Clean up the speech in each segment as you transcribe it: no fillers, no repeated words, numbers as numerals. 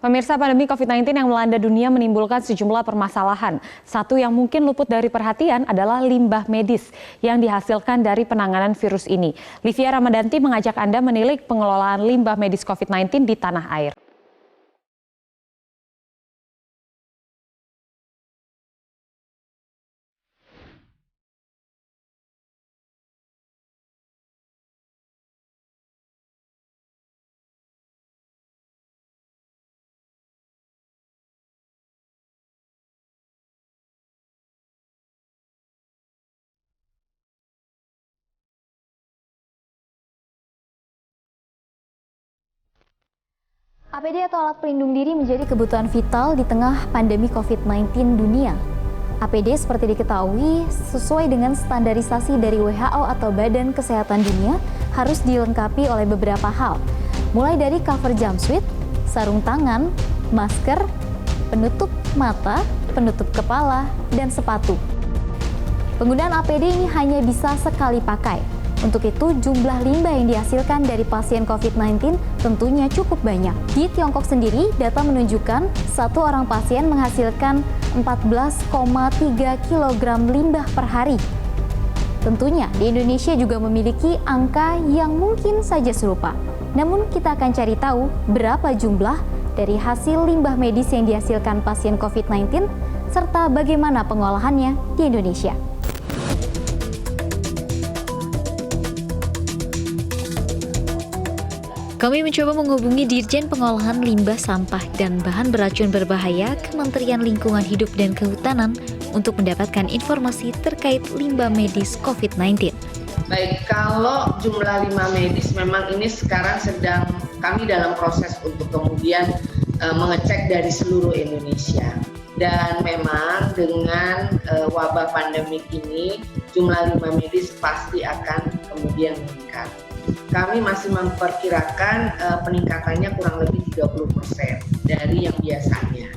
Pemirsa, pandemi COVID-19 yang melanda dunia menimbulkan sejumlah permasalahan. Satu yang mungkin luput dari perhatian adalah limbah medis yang dihasilkan dari penanganan virus ini. Livia Ramadanti mengajak Anda menilik pengelolaan limbah medis COVID-19 di tanah air. APD atau alat pelindung diri menjadi kebutuhan vital di tengah pandemi COVID-19 dunia. APD seperti diketahui sesuai dengan standarisasi dari WHO atau Badan Kesehatan Dunia harus dilengkapi oleh beberapa hal. Mulai dari cover jumpsuit, sarung tangan, masker, penutup mata, penutup kepala, dan sepatu. Penggunaan APD ini hanya bisa sekali pakai. Untuk itu, jumlah limbah yang dihasilkan dari pasien COVID-19 tentunya cukup banyak. Di Tiongkok sendiri, data menunjukkan satu orang pasien menghasilkan 14,3 kg limbah per hari. Tentunya, di Indonesia juga memiliki angka yang mungkin saja serupa. Namun, kita akan cari tahu berapa jumlah dari hasil limbah medis yang dihasilkan pasien COVID-19, serta bagaimana pengolahannya di Indonesia. Kami mencoba menghubungi Dirjen Pengolahan Limbah Sampah dan Bahan Beracun Berbahaya Kementerian Lingkungan Hidup dan Kehutanan untuk mendapatkan informasi terkait limbah medis COVID-19. Baik, kalau jumlah limbah medis memang ini sekarang sedang kami dalam proses untuk kemudian mengecek dari seluruh Indonesia. Dan memang dengan wabah pandemik ini jumlah limbah medis pasti akan kemudian meningkat. Kami masih memperkirakan peningkatannya kurang lebih 30% dari yang biasanya.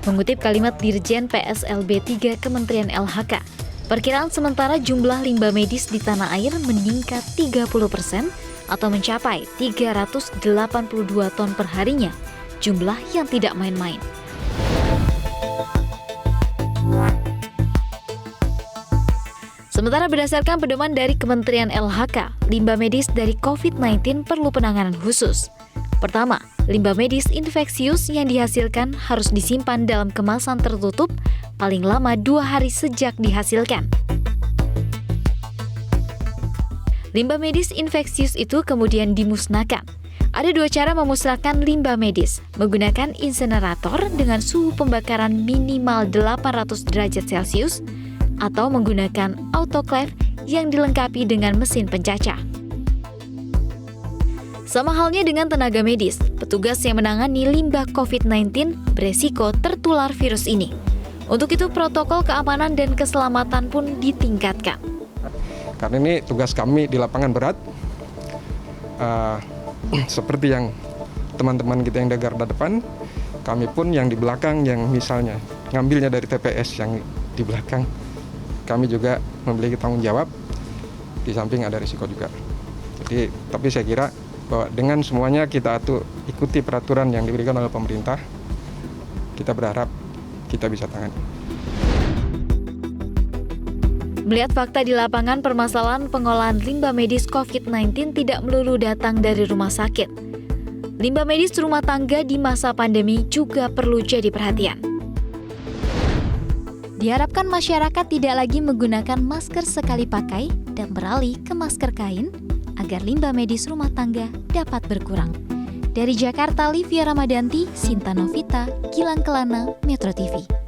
Mengutip kalimat Dirjen PSLB 3 Kementerian LHK, perkiraan sementara jumlah limbah medis di tanah air meningkat 30% atau mencapai 382 ton per harinya, jumlah yang tidak main-main. Sementara berdasarkan pedoman dari Kementerian LHK, limbah medis dari COVID-19 perlu penanganan khusus. Pertama, limbah medis infeksius yang dihasilkan harus disimpan dalam kemasan tertutup paling lama 2 hari sejak dihasilkan. Limbah medis infeksius itu kemudian dimusnahkan. Ada 2 cara memusnahkan limbah medis, menggunakan insenerator dengan suhu pembakaran minimal 800 derajat Celcius, atau menggunakan autoclave yang dilengkapi dengan mesin pencacah. Sama halnya dengan tenaga medis, petugas yang menangani limbah COVID-19 beresiko tertular virus ini. Untuk itu, protokol keamanan dan keselamatan pun ditingkatkan. Karena ini tugas kami di lapangan berat, seperti yang teman-teman kita yang di garda depan, kami pun yang di belakang yang misalnya ngambilnya dari TPS yang di belakang, kami juga memiliki tanggung jawab, di samping ada risiko juga. Jadi, tapi saya kira bahwa dengan semuanya kita ikuti peraturan yang diberikan oleh pemerintah, kita berharap kita bisa tangani. Melihat fakta di lapangan, permasalahan pengolahan limbah medis COVID-19 tidak melulu datang dari rumah sakit. Limbah medis rumah tangga di masa pandemi juga perlu jadi perhatian. Diharapkan masyarakat tidak lagi menggunakan masker sekali pakai dan beralih ke masker kain agar limbah medis rumah tangga dapat berkurang. Dari Jakarta, Livia Ramadanti, Sinta Novita, Gilang Kelana, Metro TV.